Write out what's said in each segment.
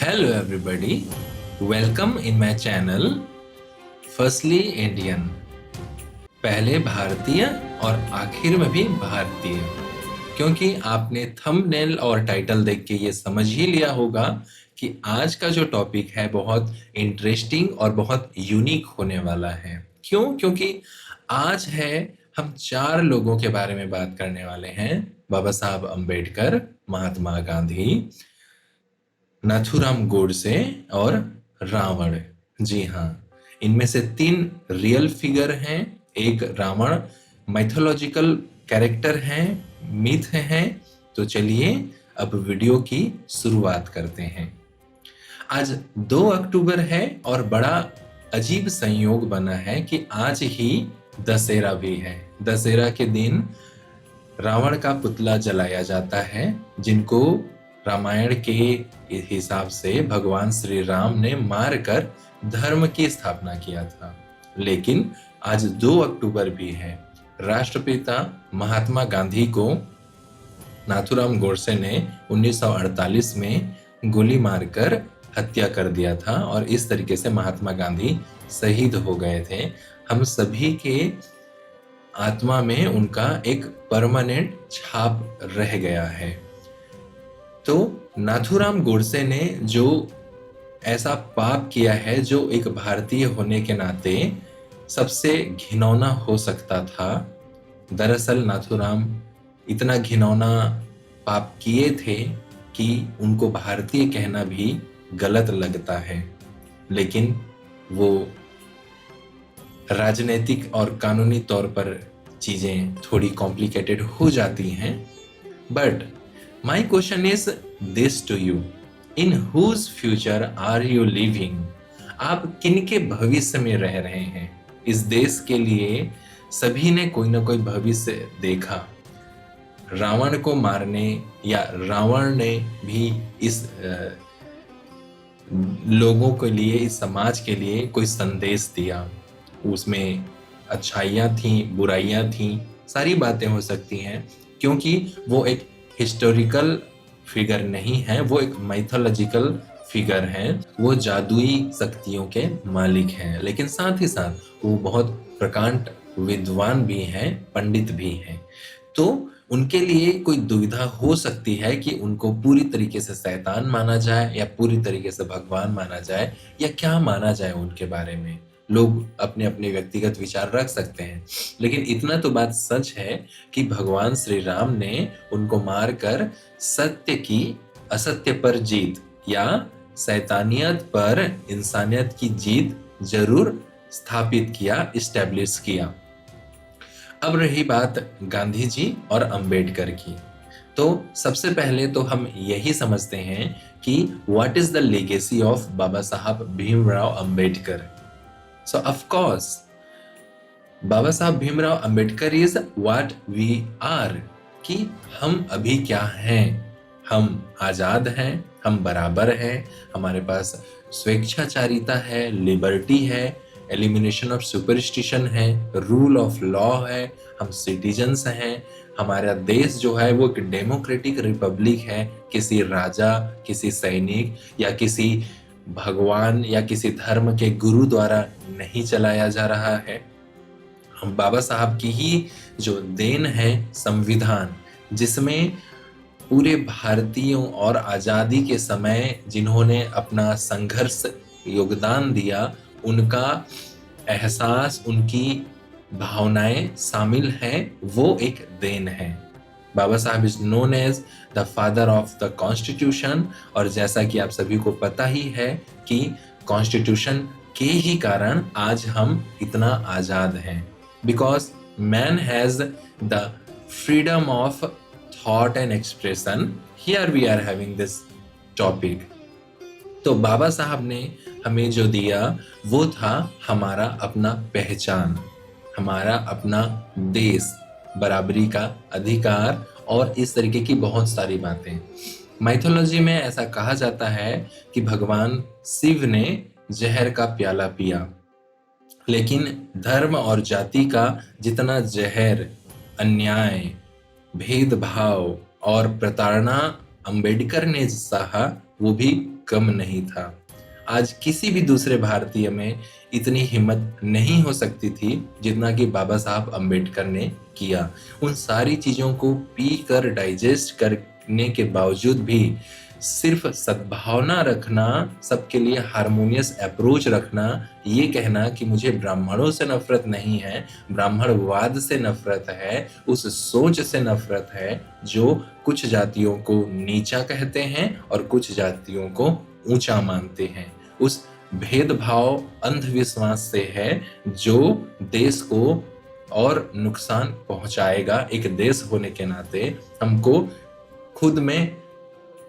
Hello everybody, welcome in my channel firstly Indian. पहले भारतीय और आखिर में भी भारतीय, क्योंकि आपने थंबनेल और टाइटल देख के ये समझ ही लिया होगा कि आज का जो टॉपिक है बहुत इंटरेस्टिंग और बहुत यूनिक होने वाला है। क्यों? क्योंकि आज है हम 4 लोगों के बारे में बात करने वाले हैं। बाबा साहब अम्बेडकर, महात्मा गांधी, नाथूराम गोडसे और रावण। जी हाँ, इनमें से 3 रियल फिगर हैं। एक रावण माइथोलॉजिकल कैरेक्टर हैं, मिथ हैं। तो चलिए अब वीडियो की शुरुआत करते हैं। आज 2 अक्टूबर है और बड़ा अजीब संयोग बना है कि आज ही दशहरा भी है। दशहरा के दिन रावण का पुतला जलाया जाता है, जिनको रामायण के हिसाब से भगवान श्री राम ने मारकर धर्म की स्थापना किया था। लेकिन आज 2 अक्टूबर भी है। राष्ट्रपिता महात्मा गांधी को नाथूराम गोडसे ने 1948 में गोली मारकर हत्या कर दिया था और इस तरीके से महात्मा गांधी शहीद हो गए थे। हम सभी के आत्मा में उनका एक परमानेंट छाप रह गया है। तो नाथूराम गोडसे ने जो ऐसा पाप किया है, जो एक भारतीय होने के नाते सबसे घिनौना हो सकता था। दरअसल नाथूराम इतना घिनौना पाप किए थे कि उनको भारतीय कहना भी गलत लगता है, लेकिन वो राजनीतिक और कानूनी तौर पर चीजें थोड़ी कॉम्प्लिकेटेड हो जाती हैं। But my question is this to you, in whose future are you living? आप किनके भविष्य में रह रहे हैं? इस देश के लिए सभी ने कोई ना कोई भविष्य देखा। रावण को मारने या रावण ने भी इस लोगों के लिए, इस समाज के लिए कोई संदेश दिया। उसमें अच्छाइयाँ थी, बुराइयाँ थी, सारी बातें हो सकती हैं, क्योंकि वो एक हिस्टोरिकल फिगर नहीं है, वो एक माइथोलॉजिकल फिगर हैं। वो जादुई शक्तियों के मालिक हैं, लेकिन साथ ही साथ वो बहुत प्रकांड विद्वान भी हैं, पंडित भी हैं। तो उनके लिए कोई दुविधा हो सकती है कि उनको पूरी तरीके से शैतान माना जाए या पूरी तरीके से भगवान माना जाए, या क्या माना जाए उनके बारे में। लोग अपने अपने व्यक्तिगत विचार रख सकते हैं, लेकिन इतना तो बात सच है कि भगवान श्री राम ने उनको मारकर सत्य की असत्य पर जीत, या शैतानियत पर इंसानियत की जीत जरूर स्थापित किया, इस्टेब्लिश किया। अब रही बात गांधी जी और अंबेडकर की, तो सबसे पहले तो हम यही समझते हैं कि what is the legacy of Baba Saheb Bhimrao Ambedkar. So of course, Baba Saheb Bhimrao Ambedkar is what we are, कि हम अभी क्या हैं। हम आजाद हैं, हम बराबर हैं, हमारे पास स्वेच्छाचारिता है, लिबर्टी है, एलिमिनेशन ऑफ सुपरस्टिशन है, रूल ऑफ लॉ है, हम सिटीजन्स हैं। हमारा देश जो है वो एक डेमोक्रेटिक रिपब्लिक है, किसी राजा, किसी सैनिक या किसी भगवान या किसी धर्म के गुरु द्वारा नहीं चलाया जा रहा है। हम बाबा साहब की ही जो देन है संविधान, जिसमें पूरे भारतीयों और आजादी के समय जिन्होंने अपना संघर्ष योगदान दिया, उनका एहसास, उनकी भावनाएं शामिल हैं, वो एक देन है। Baba Saheb is known as the father of the constitution, और जैसा कि आप सभी को पता ही है कि कॉन्स्टिट्यूशन के ही कारण आज हम इतना आजाद हैं, because man has the freedom of thought and expression. Here we are having this topic. तो बाबा साहब ने हमें जो दिया वो था हमारा अपना पहचान, हमारा अपना देश, बराबरी का अधिकार और इस तरीके की बहुत सारी बातें। माइथोलॉजी में ऐसा कहा जाता है कि भगवान शिव ने जहर का प्याला पिया, लेकिन धर्म और जाति का जितना जहर, अन्याय, भेदभाव और प्रताड़ना अंबेडकर ने सहा, वो भी कम नहीं था। आज किसी भी दूसरे भारतीय में इतनी हिम्मत नहीं हो सकती थी जितना कि बाबा साहब अम्बेडकर ने किया। उन सारी चीज़ों को पी कर डाइजेस्ट करने के बावजूद भी सिर्फ सद्भावना रखना, सबके लिए हारमोनियस अप्रोच रखना, ये कहना कि मुझे ब्राह्मणों से नफरत नहीं है, ब्राह्मणवाद से नफरत है, उस सोच से नफरत है जो कुछ जातियों को नीचा कहते हैं और कुछ जातियों को ऊंचा मानते हैं। उस भेदभाव अंधविश्वास से है जो देश को और नुकसान पहुंचाएगा। एक देश होने के नाते हमको खुद में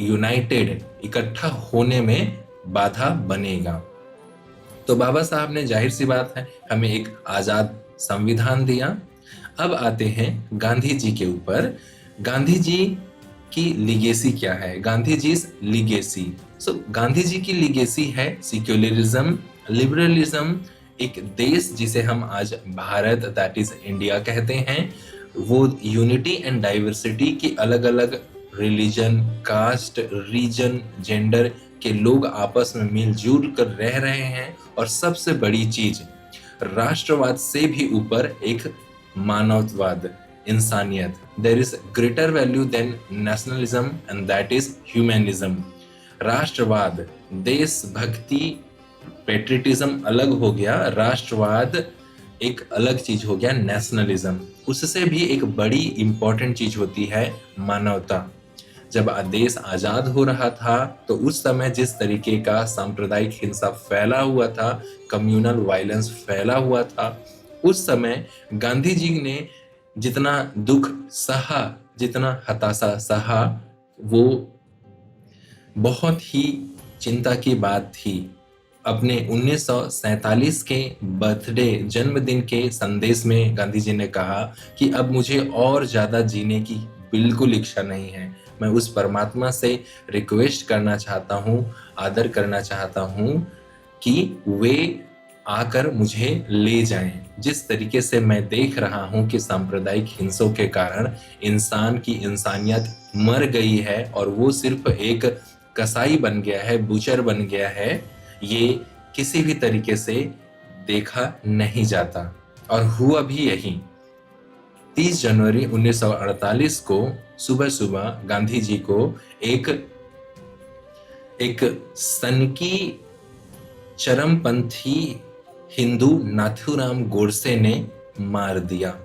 यूनाइटेड इकट्ठा होने में बाधा बनेगा। तो बाबा साहब ने जाहिर सी बात है हमें एक आजाद संविधान दिया। अब आते हैं गांधी जी के ऊपर। गांधी जी की लिगेसी क्या है? गांधी जी लिगेसी, गांधी जी की लिगेसी है सेक्युलरिज्म, लिबरलिज्म। एक देश जिसे हम आज भारत दैट इज इंडिया कहते हैं, वो यूनिटी एंड डाइवर्सिटी की अलग अलग रिलीजन, कास्ट, रीजन, जेंडर के लोग आपस में मिलजुल कर रह रहे हैं। और सबसे बड़ी चीज, राष्ट्रवाद से भी ऊपर एक मानववाद, इंसानियत। There is greater value than nationalism and that is humanism. राष्ट्रवाद, देशभक्ति, पेट्रियटिज्म अलग हो गया, राष्ट्रवाद एक अलग चीज हो गया, नेशनलिज्म। उससे भी एक बड़ी इंपॉर्टेंट चीज होती है मानवता। जब देश आजाद हो रहा था तो उस समय जिस तरीके का सांप्रदायिक हिंसा फैला हुआ था, कम्युनल वायलेंस फैला हुआ था, उस समय गांधी जी ने जितना दुख सहा, जितना हताशा सहा, वो बहुत ही चिंता की बात थी। अपने 1947 के बर्थडे, जन्मदिन के संदेश में गांधी जी ने कहा कि अब मुझे और ज्यादा जीने की बिल्कुल इच्छा नहीं है। मैं उस परमात्मा से रिक्वेस्ट करना चाहता हूँ, आदर करना चाहता हूँ कि वे आकर मुझे ले जाएं। जिस तरीके से मैं देख रहा हूँ कि सांप्रदायिक हिंसों के कारण इंसान की इंसानियत मर गई है और वो सिर्फ एक कसाई बन गया है, बुचर बन गया है, ये किसी भी तरीके से देखा नहीं जाता। और हुआ भी यही। 30 जनवरी 1948 को सुबह सुबह गांधी जी को एक सनकी चरमपंथी हिंदू नाथूराम गोडसे ने मार दिया।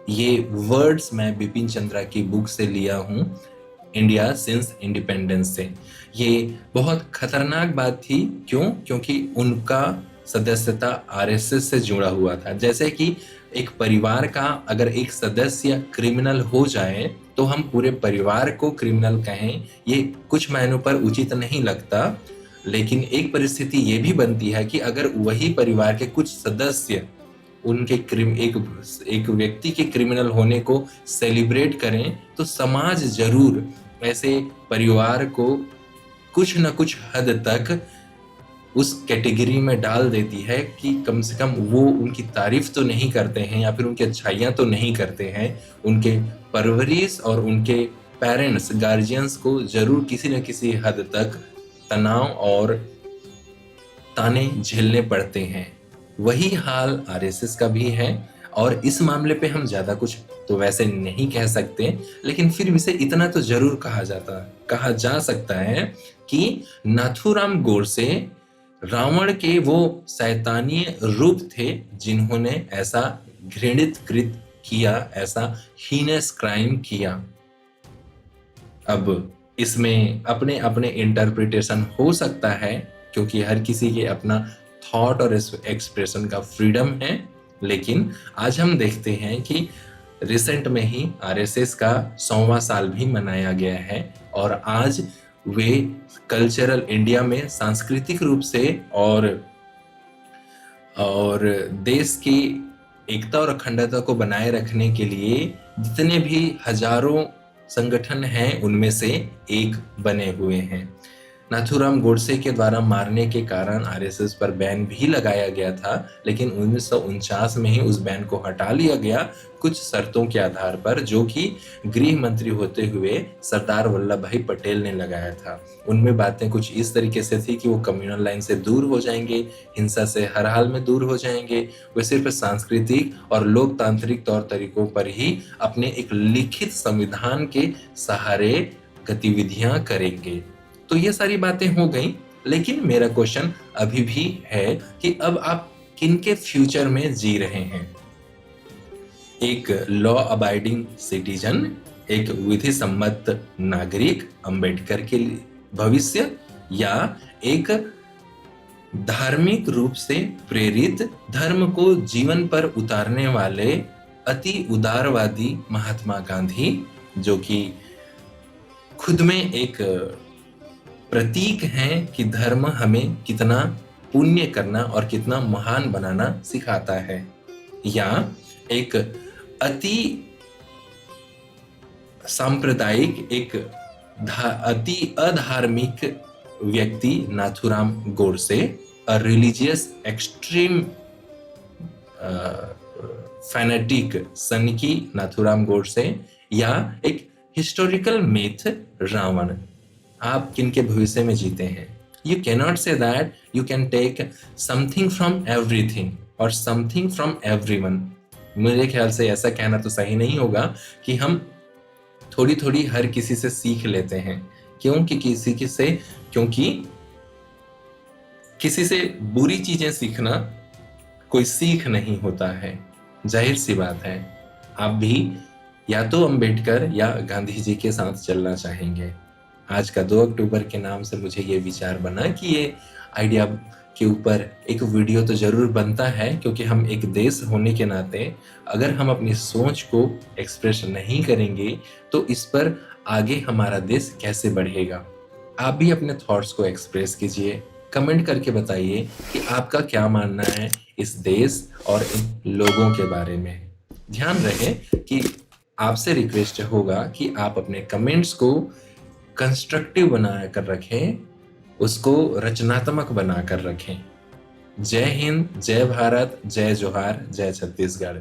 ये वर्ड्स मैं बिपिन चंद्रा की बुक से लिया हूं, इंडिया सिंस इंडिपेंडेंस से। ये बहुत खतरनाक बात थी। क्यों? क्योंकि उनका सदस्यता आरएसएस से जुड़ा हुआ था। जैसे कि एक परिवार का अगर एक सदस्य क्रिमिनल हो जाए तो हम पूरे परिवार को क्रिमिनल कहें, ये कुछ मायनों पर उचित नहीं लगता। लेकिन एक परिस्थिति ये भी बनती है कि अगर वही परिवार के कुछ सदस्य उनके एक व्यक्ति के क्रिमिनल होने को सेलिब्रेट करें तो समाज जरूर ऐसे परिवार को कुछ न कुछ हद तक उस कैटेगरी में डाल देती है कि कम से कम वो उनकी तारीफ तो नहीं करते हैं या फिर उनकी अच्छाइयाँ तो नहीं करते हैं। उनके परवरिश और उनके पेरेंट्स, गार्जियंस को जरूर किसी न किसी हद तक तनाव और ताने झेलने पड़ते हैं। वही हाल आरएसएस का भी है। और इस मामले पे हम ज्यादा कुछ तो वैसे नहीं कह सकते, लेकिन फिर भी से इतना तो जरूर कहा जा सकता है कि नाथूराम गोडसे रावण के वो शैतानीय रूप थे जिन्होंने ऐसा घृणित कृत किया, ऐसा हीनस क्राइम किया। अब इसमें अपने अपने इंटरप्रिटेशन हो सकता है क्योंकि हर किसी के अपना थॉट और एक्सप्रेशन का फ्रीडम है। लेकिन आज हम देखते हैं कि रिसेंट में ही आरएसएस का 100वां साल भी मनाया गया है और आज वे कल्चरल इंडिया में सांस्कृतिक रूप से और देश की एकता और अखंडता को बनाए रखने के लिए जितने भी हजारों संगठन हैं उनमें से एक बने हुए हैं। नाथूराम गोडसे के द्वारा मारने के कारण आरएसएस पर बैन भी लगाया गया था, लेकिन 1949 में ही उस बैन को हटा लिया गया कुछ शर्तों के आधार पर, जो कि गृह मंत्री होते हुए सरदार वल्लभ भाई पटेल ने लगाया था। उनमें बातें कुछ इस तरीके से थी कि वो कम्युनल लाइन से दूर हो जाएंगे, हिंसा से हर हाल में दूर हो जाएंगे, वे सिर्फ सांस्कृतिक और लोकतांत्रिक तौर तरीकों पर ही अपने एक लिखित संविधान के सहारे गतिविधियां करेंगे। तो ये सारी बातें हो गई, लेकिन मेरा क्वेश्चन अभी भी है कि अब आप किनके फ्यूचर में जी रहे हैं? एक लॉ अबाइडिंग सिटीजन, एक विधि सम्मत नागरिक अंबेडकर के भविष्य, या एक धार्मिक रूप से प्रेरित धर्म को जीवन पर उतारने वाले अति उदारवादी महात्मा गांधी, जो कि खुद में एक प्रतीक हैं कि धर्म हमें कितना पुण्य करना और कितना महान बनाना सिखाता है, या एक अति सांप्रदायिक, एक अति अधार्मिक व्यक्ति Nathuram Godse, a religious extreme fanatic सनकी नाथूराम गोडसे, या एक हिस्टोरिकल मिथ रावण। आप किनके भविष्य में जीते हैं? You cannot say that you can take something from everything और समथिंग फ्रॉम एवरीवन। मेरे ख्याल से ऐसा कहना तो सही नहीं होगा कि हम थोड़ी थोड़ी हर किसी से सीख लेते हैं, क्योंकि किसी से बुरी चीजें सीखना कोई सीख नहीं होता है। जाहिर सी बात है, आप भी या तो अंबेडकर या गांधी जी के साथ चलना चाहेंगे। आज का 2 अक्टूबर के नाम से मुझे ये विचार बना कि ये आइडिया के ऊपर एक वीडियो तो जरूर बनता है, क्योंकि हम एक देश होने के नाते अगर हम अपनी सोच को एक्सप्रेस नहीं करेंगे तो इस पर आगे हमारा देश कैसे बढ़ेगा। आप भी अपने थॉट्स को एक्सप्रेस कीजिए, कमेंट करके बताइए कि आपका क्या मानना है इस देश और इन लोगों के बारे में। ध्यान रहे कि आपसे रिक्वेस्ट होगा कि आप अपने कमेंट्स को कंस्ट्रक्टिव बना कर रखें, उसको रचनात्मक बना कर रखें। जय हिंद, जय भारत, जय जोहार, जय छत्तीसगढ़।